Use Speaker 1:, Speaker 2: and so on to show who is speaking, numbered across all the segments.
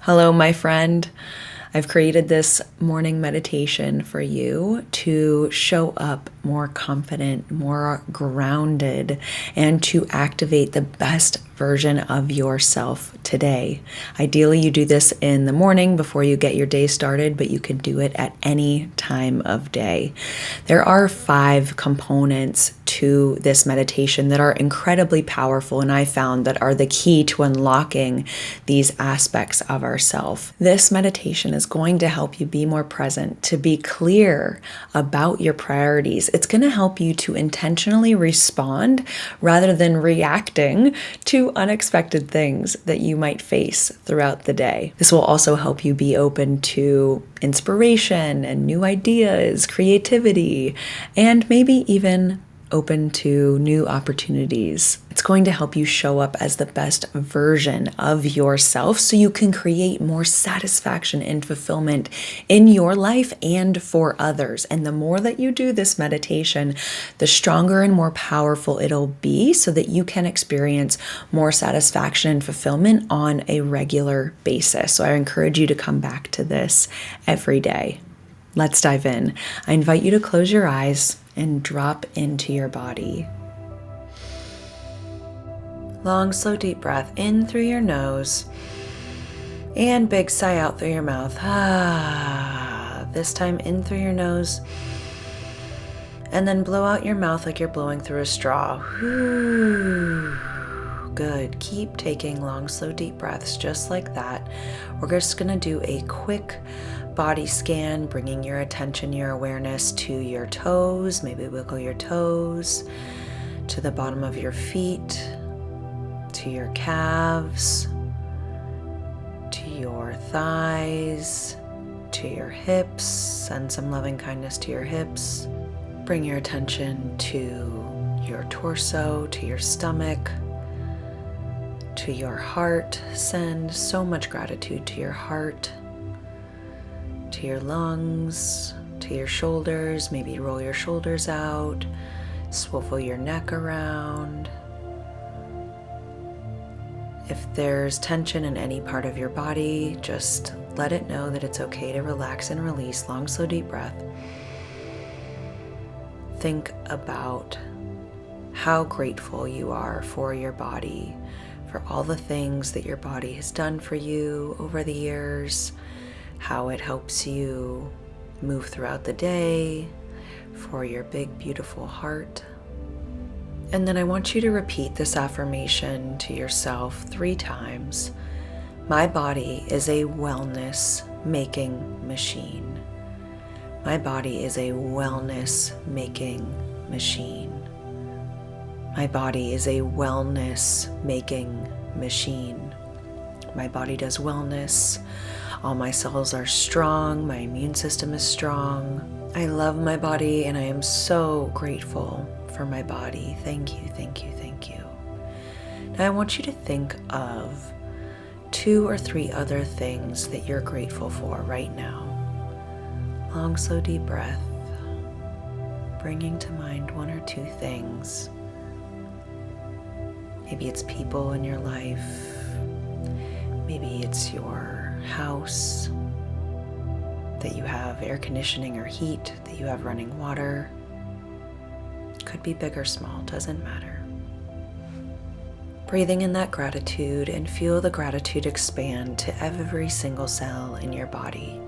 Speaker 1: Hello, my friend. I've created this morning meditation for you to show up more confident, more grounded, and to activate the best version of yourself today. Ideally, you do this in the morning before you get your day started, but you can do it at any time of day. There are 5 components to this meditation that are incredibly powerful, and I found that are the key to unlocking these aspects of ourself. This meditation is going to help you be more present, to be clear about your priorities. It's going to help you to intentionally respond rather than reacting to unexpected things that you might face throughout the day. This will also help you be open to inspiration and new ideas, creativity, and maybe even open to new opportunities. It's going to help you show up as the best version of yourself so you can create more satisfaction and fulfillment in your life and for others. And the more that you do this meditation, the stronger and more powerful it'll be so that you can experience more satisfaction and fulfillment on a regular basis. So I encourage you to come back to this every day. Let's dive in. I invite you to close your eyes and drop into your body. Long, slow, deep breath in through your nose and big sigh out through your mouth. This time in through your nose and then blow out your mouth like you're blowing through a straw. Good. Keep taking long, slow, deep breaths just like that. We're just going to do a quick body scan, bringing your attention, your awareness to your toes. Maybe wiggle your toes to the bottom of your feet, to your calves, to your thighs, to your hips. Send some loving kindness to your hips. Bring your attention to your torso, to your stomach, to your heart. Send so much gratitude to your heart, to your lungs, to your shoulders. Maybe roll your shoulders out, swivel your neck around. If there's tension in any part of your body, just let it know that it's okay to relax and release. Long, slow, deep breath. Think about how grateful you are for your body, for all the things that your body has done for you over the years, how it helps you move throughout the day, for your big, beautiful heart. And then I want you to repeat this affirmation to yourself 3 times. My body is a wellness-making machine. My body is a wellness-making machine. My body is a wellness-making machine. My body does wellness. All my cells are strong. My immune system is strong. I love my body and I am so grateful for my body. Thank you, thank you, thank you. Now I want you to think of 2 or 3 other things that you're grateful for right now. Long, slow, deep breath. Bringing to mind 1 or 2 things. Maybe it's people in your life. Maybe it's your house, that you have air conditioning or heat, that you have running water. Could be big or small, doesn't matter. Breathing in that gratitude and feel the gratitude expand to every single cell in your body.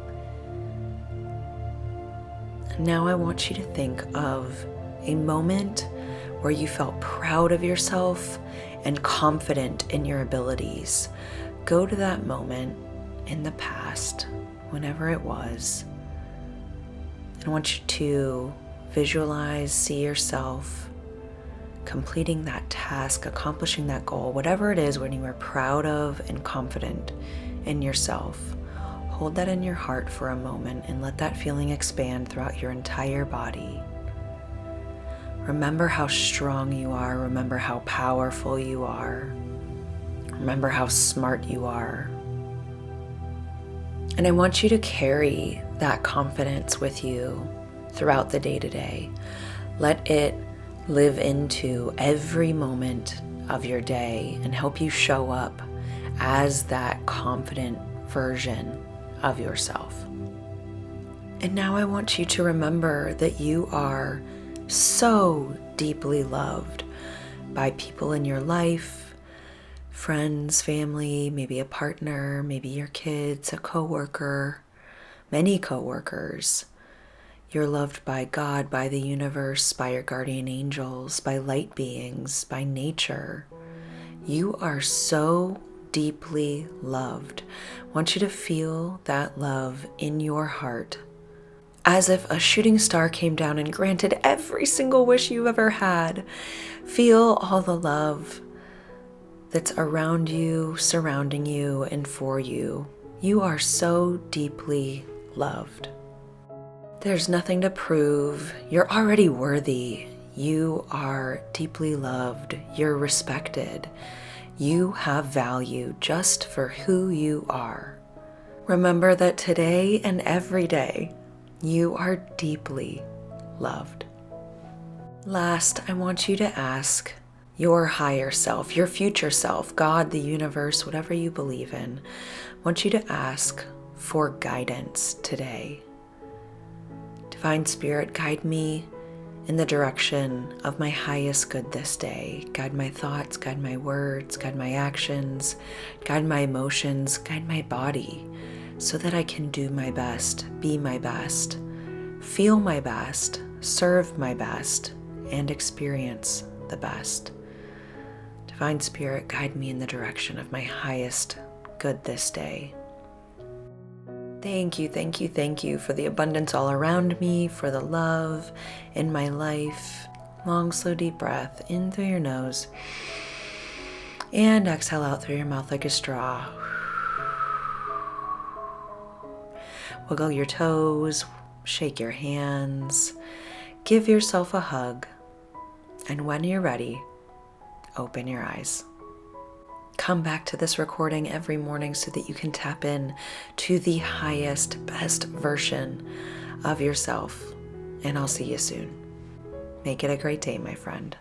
Speaker 1: And now I want you to think of a moment where you felt proud of yourself and confident in your abilities. Go to that moment in the past, whenever it was. I want you to visualize, see yourself completing that task, accomplishing that goal, whatever it is when you are proud of and confident in yourself. Hold that in your heart for a moment and let that feeling expand throughout your entire body. Remember how strong you are. Remember how powerful you are. Remember how smart you are. And I want you to carry that confidence with you throughout the day-to-day. Let it live into every moment of your day and help you show up as that confident version of yourself. And now I want you to remember that you are so deeply loved by people in your life, friends, family, maybe a partner, maybe your kids, a coworker, many coworkers. You're loved by God, by the universe, by your guardian angels, by light beings, by nature. You are so deeply loved. I want you to feel that love in your heart, as if a shooting star came down and granted every single wish you ever had. Feel all the love that's around you, surrounding you, and for you. You are so deeply loved. There's nothing to prove. You're already worthy. You are deeply loved. You're respected. You have value just for who you are. Remember that today and every day, you are deeply loved. Last, I want you to ask your higher self, your future self, God, the universe, whatever you believe in. I want you to ask for guidance today. Divine Spirit, guide me in the direction of my highest good this day. Guide my thoughts, guide my words, guide my actions, guide my emotions, guide my body, so that I can do my best, be my best, feel my best, serve my best, and experience the best. Divine Spirit, guide me in the direction of my highest good this day. Thank you, thank you, thank you for the abundance all around me, for the love in my life. Long, slow, deep breath in through your nose and exhale out through your mouth like a straw. Wiggle your toes, shake your hands, give yourself a hug, and when you're ready, open your eyes. Come back to this recording every morning so that you can tap in to the highest, best version of yourself. And I'll see you soon. Make it a great day, my friend.